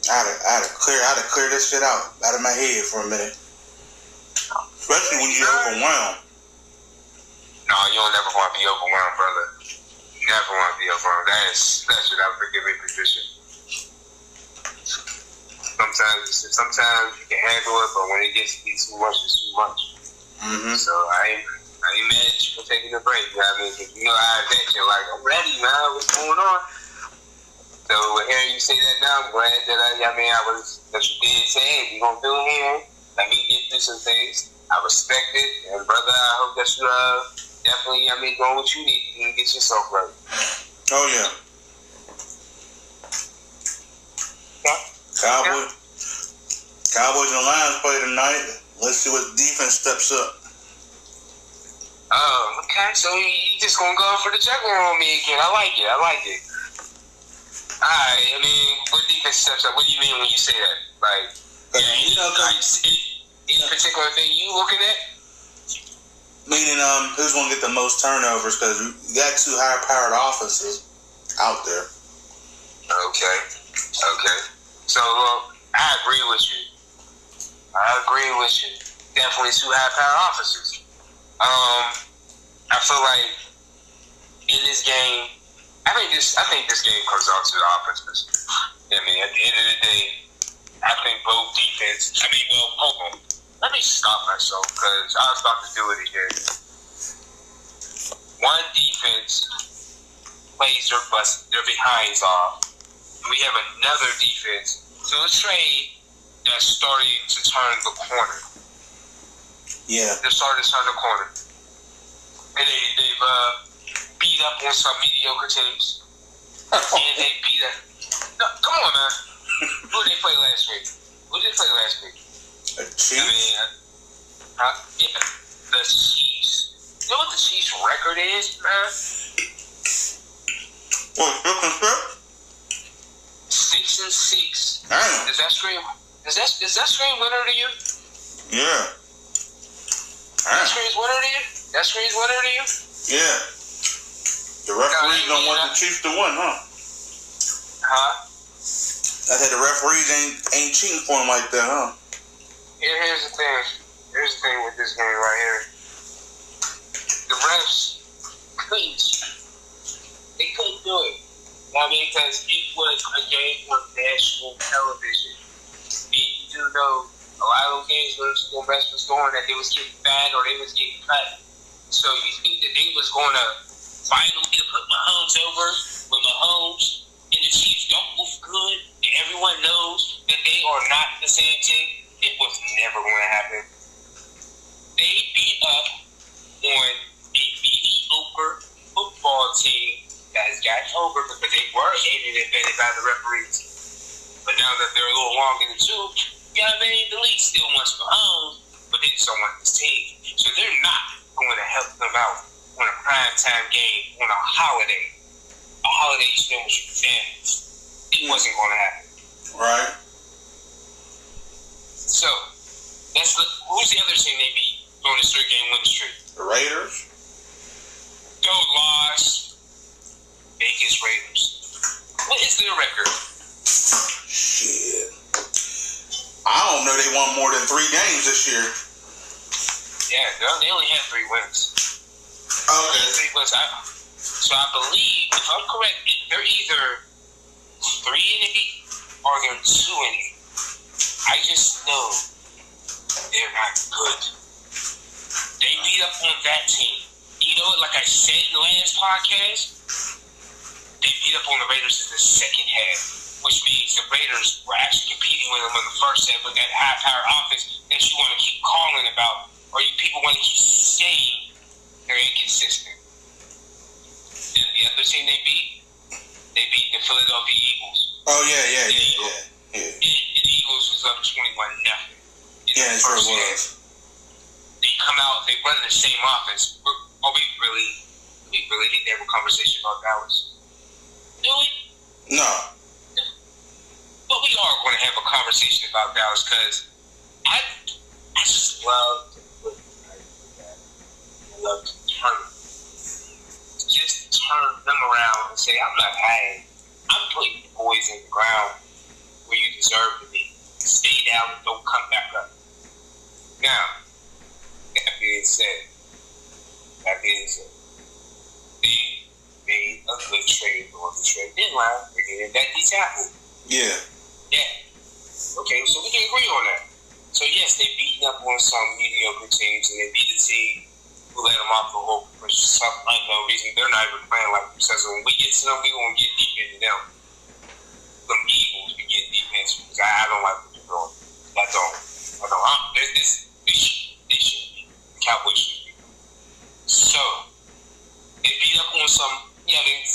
I had to clear this shit out of my head for a minute. Especially when you're overwhelmed. No, you don't never want to be overwhelmed, brother. You never want to be overwhelmed. That's what I forgive a position. Sometimes you can handle it, but when it gets to be too much, it's too much. Mm-hmm. So I ain't mad at you for taking a break. You know what I mean? Cause you know how I bet you like, I'm ready, man. What's going on? So hearing you say that now, I'm glad that that you did say, hey, we gonna do it here. Let me get through some things. I respect it, and brother, I hope that you definitely, doing what you need to get yourself right. Oh yeah. Cowboys and Lions play tonight. Let's see what defense steps up. Oh, okay. So you just gonna go for the juggler on me again? I like it. Alright, what defense steps up? What do you mean when you say that? Like, any particular thing you looking at? Meaning, who's gonna get the most turnovers? Because you got two high-powered offenses out there. Okay. So, I agree with you. Definitely two high-powered offenses. I feel like in this game, I think this game comes down to the offenses. At the end of the day, I think both defense. Hold on. Let me stop myself because I was about to do it again. One defense plays their behinds off. And we have another defense to a trade that's starting to turn the corner. Yeah. They're starting to turn the corner. And they've beat up on some mediocre teams. And they beat up. No, come on, man. Who did they play last week? The Chiefs? Yeah, the Chiefs. You know what the Chiefs' record is, man? What, 6-6. Damn. Does that scream winner to you? Yeah. That screams winner to you? Yeah. The referees don't want the Chiefs to win, huh? Huh? I said the referees ain't cheating for them like that, huh? Here's the thing with this game right here. The refs couldn't do it. Because it was a game on national television. You do know a lot of those games where the refs was going that they was getting bad or they was getting cut. So you think that they was going to find a way to put Mahomes over when Mahomes and the Chiefs don't look good and everyone knows that they are not the same team? It was never going to happen. They beat up on a mediocre football team that has gotten over because they were aided and abetted by the referees. But now that they're a little long in the tooth, the league still wants Mahomes, but they just don't want this team. So they're not going to help them out on a primetime game on a holiday. A holiday you spend with your families. It wasn't going to happen. Right. So, who's the other team they beat on this 3-game winning streak? The Raiders. Don't loss. Vegas Raiders. What is their record? Shit. I don't know. They won more than 3 games this year. Yeah, they only had 3 wins. Okay. 3 wins. So I believe, if I'm correct, they're either 3-8 or they're 2-8. I just know they're not good. They beat up on that team. You know what? Like I said in the last podcast, they beat up on the Raiders in the second half, which means the Raiders were actually competing with them in the first half with that high-power offense that you want to keep calling about, or you people want to keep saying they're inconsistent. Then the other team they beat the Philadelphia Eagles. Oh, yeah. The Eagles was up 21-0. Yeah, it sure was. They come out, they run the same offense. We really need to have a conversation about Dallas. Do we? No. But we are going to have a conversation about Dallas because I just love to put I love to turn them around and say, I'm putting the boys in the ground where you deserve said, they made a good trade on the trade deadline. They getting that D tackle. Yeah. Okay, so we can agree on that. So yes, they beaten up on some mediocre teams, and they beat a team who let them off the hook for some unknown reason. They're not even playing like themselves. So when we get to them, we gonna get deep into them. Some Eagles, we get deep into because I don't like what you're doing. I don't. They should be. The Cowboys should be. So they beat up on some,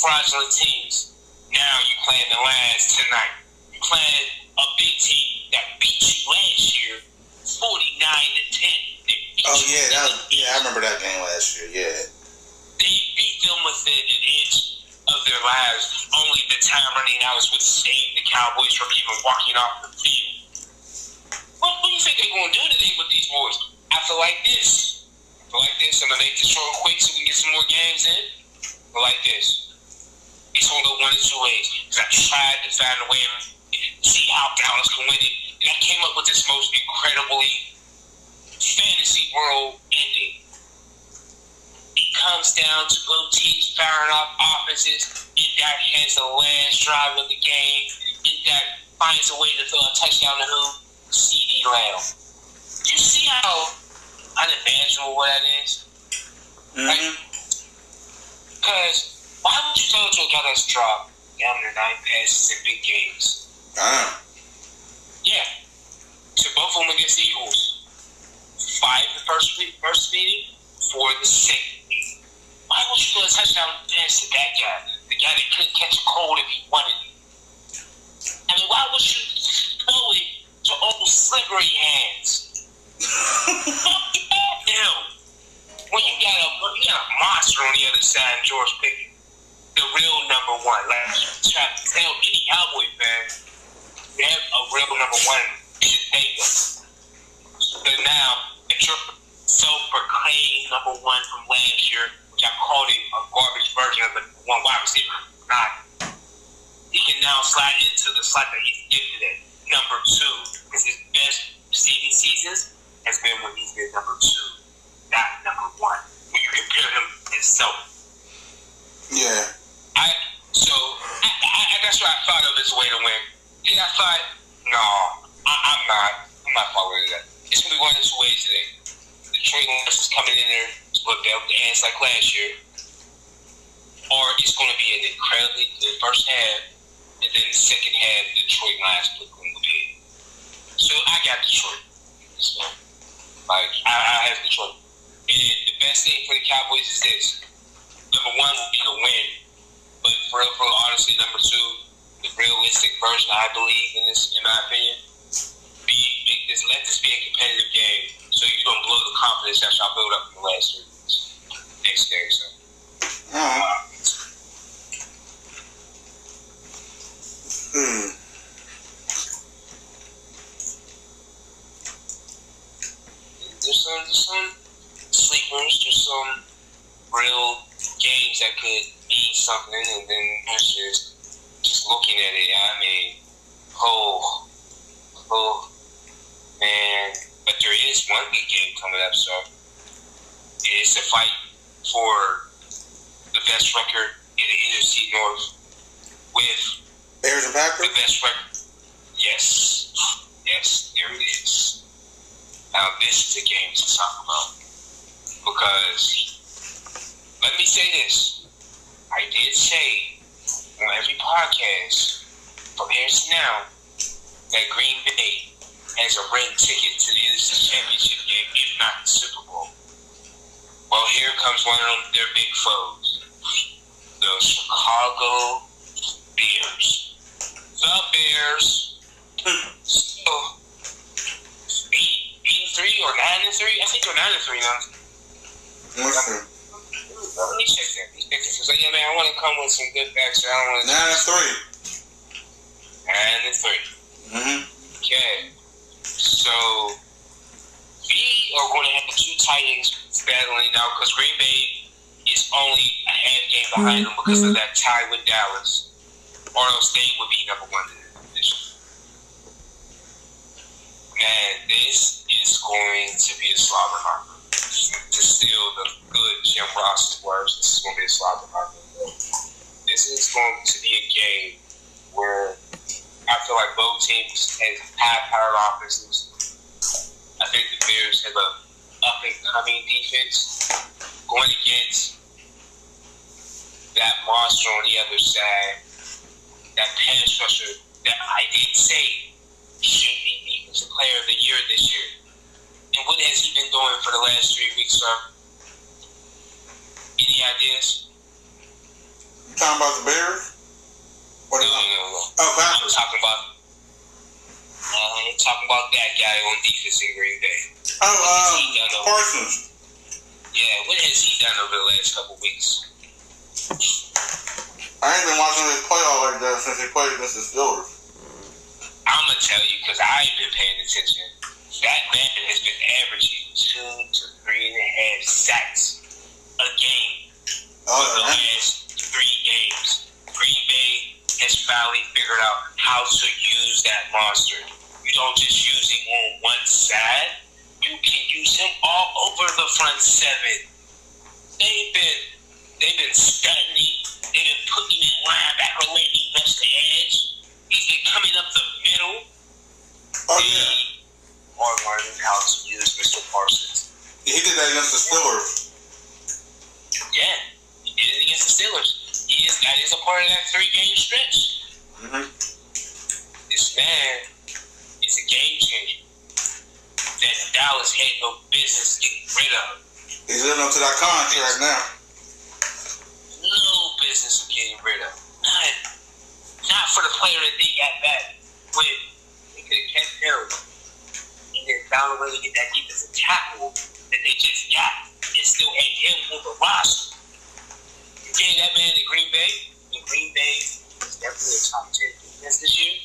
fraudulent teams. Now you playing the Lions tonight. You playing a big team that beat you last year, 49-10. I remember that game last year. Yeah, they beat them within an inch of their lives. Only the time running out is what saved the Cowboys from even walking off the field. What do you think they're going to do today with these boys? I feel like this. I'm going to make this short quick so we can get some more games in. I feel like this. It's going to go one of two ways. Because I tried to find a way to see how Dallas can win it. And I came up with this most incredibly fantasy world ending. It comes down to both teams firing off offenses. That has the last drive of the game. That finds a way to throw a touchdown to who? CD Lamb. You see how unimaginable that is? Mm-hmm. Because why would you throw to a guy that's dropped down to 9 passes in big games? Yeah. So both of them against the Eagles. 5 the first meeting, 4 the second meeting. Why would you throw a touchdown pass to that guy? The guy that couldn't catch a cold if he wanted it. I mean, why would you throw it to old slippery hands? Fuck him. When you got a monster on the other side, George Pickens, the real number one. Like try to tell any Cowboy fan, they have a real number one. You should take them. But now, if you're self-proclaimed number one from last year, which I called him a garbage version of the one wide receiver, he can now slide into the slot that he's gifted at number 2. Because his best receiving seasons has been when he's been number 2, not number 1. When you compare him himself. Yeah. That's what I thought of as a way to win. And I thought, no, I'm not following that. It's going to be one of two ways today. Detroit Lions is coming in there to look down the ass like last year. Or it's going to be an incredibly good first half. And then the second half, Detroit Lions look going to be. So I got Detroit. So, I have Detroit. And the best thing for the Cowboys is this. Number 1 will be the win. But for honestly, number 2, the realistic version, I believe, in my opinion, let this be a competitive game so you don't blow the confidence that y'all build up in the last 3 weeks. Next game, so. There's some sleepers, there's some real games that could mean something, and then there's just looking at it, I mean, man. But there is one big game coming up, so it's a fight for the best record in the NFC North with Bears and Packers? the best record. Yes, there it is. Now this is a game to talk about because let me say this. I did say on every podcast from here to now that Green Bay has a written ticket to the NFC Championship game, if not the Super Bowl. Well, here comes one of their big foes, the Chicago Bears. The Bears. So, 8-3 or 9-3? I think they're 9-3 now. Listen. Let me check that. Because, man, I want to come with some good facts. I don't want to 9-3. 9-3. Okay. So, we are going to have the 2 Titans battling now because Green Bay is only a half game behind them because of that tie with Dallas. Or else they would be number 1 in the division. Man, this is going to be a slobber knocker, to is still the good Jim Ross words. This is going to be a slobber knocker. This is going to be a game where I feel like both teams have high-powered offenses. I think the Bears have a up-and-coming defense going against that monster on the other side, that pass rusher that I did say should be Defensive Player of the Year this year. And what has he been doing for the last 3 weeks, sir? Any ideas? You talking about the Bears? No. Oh, Packers. I'm talking about that guy on defense in Green Bay. Parsons. Yeah, what has he done over the last couple weeks? I ain't been watching him play all like that since he played against the Steelers. I'm going to tell you because I've been paying attention. That man has been averaging 2 to 3.5 sacks a game for the last 3 games. Green Bay has finally figured out how to use that monster. You don't just use him on one side. You can use him all over the front 7. They've been studying him. They've been putting him in linebacker, letting him rush the edge. He's been coming up the middle. Oh, yeah. They are learning how to use Mr. Parsons. He did that against the Steelers. Yeah, he did it against the Steelers. That is a part of that 3-game stretch. Mm-hmm. This man is a game changer that Dallas had no business getting rid of. He's living up to that contract now. No business of getting rid of. Not for the player that they got back when they could have kept him and then found a way to get that defensive tackle that they just got and still had him on the roster. You gave that man to Green Bay, and Green Bay is definitely a top 10 defense this year.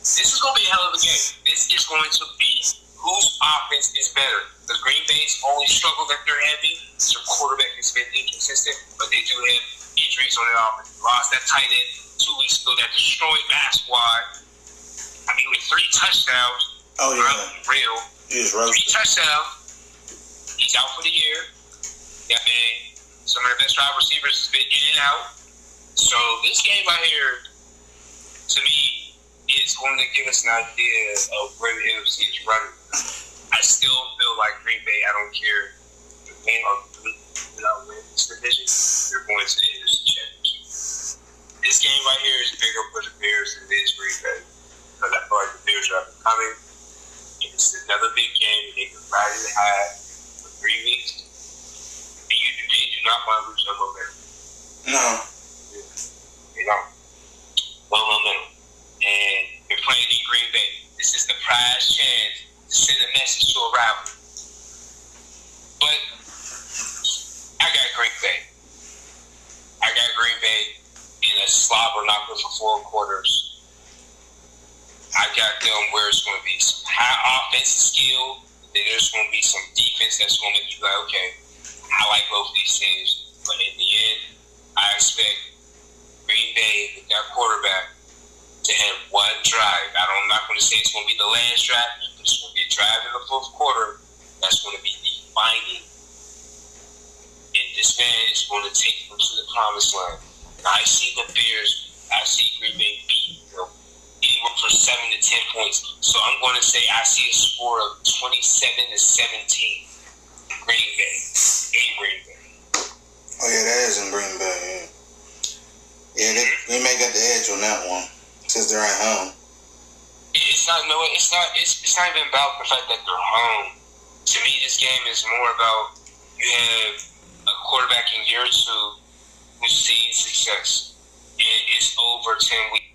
This is going to be a hell of a game. This is going to be whose offense is better. The Green Bay's only struggle that they're having is their quarterback has been inconsistent, but they do have injuries on their offense. Lost that tight end 2 weeks ago that destroyed that squad. I mean, with 3 touchdowns. Oh, yeah. Real. He is roasted. 3 touchdowns. He's out for the year. That man, some of the best wide receivers has been in and out. So this game right here, to me, is going to give us an idea of where the NFC is running. I still feel like Green Bay, I don't care if the game or without winning this division, they're going to the NFC Championship. This game right here is bigger for the Bears than it is Green Bay. Because I feel like the Bears are coming. It's another big game. They can ride it high for 3 weeks. And they do not want to lose their momentum. No. They don't. Well, momentum. And they're playing in Green Bay. This is the prize chance to send a message to a rival. But I got Green Bay. I got Green Bay in a slobber knocker for 4 quarters. I got them where it's going to be some high offensive skill. Then there's going to be some defense that's going to make you like, okay, I like both of these teams. But in the end, I expect Green Bay with that quarterback to have one drive. I'm not going to say it's going to be the last drive, but it's going to be a drive in the 4th quarter that's going to be defining. And this man is going to take them to the promised land. And I see the Bears, I see Green Bay beat them anywhere from 7 to 10 points. So I'm going to say I see a score of 27 to 17. Green Bay. In Green Bay. Oh, yeah, that is in Green Bay, yeah. Yeah, they may get the edge on that one. Since they're at home. It's not even about the fact that they're home. To me, this game is more about you have a quarterback in year 2 who's seen success. And it's over 10 weeks.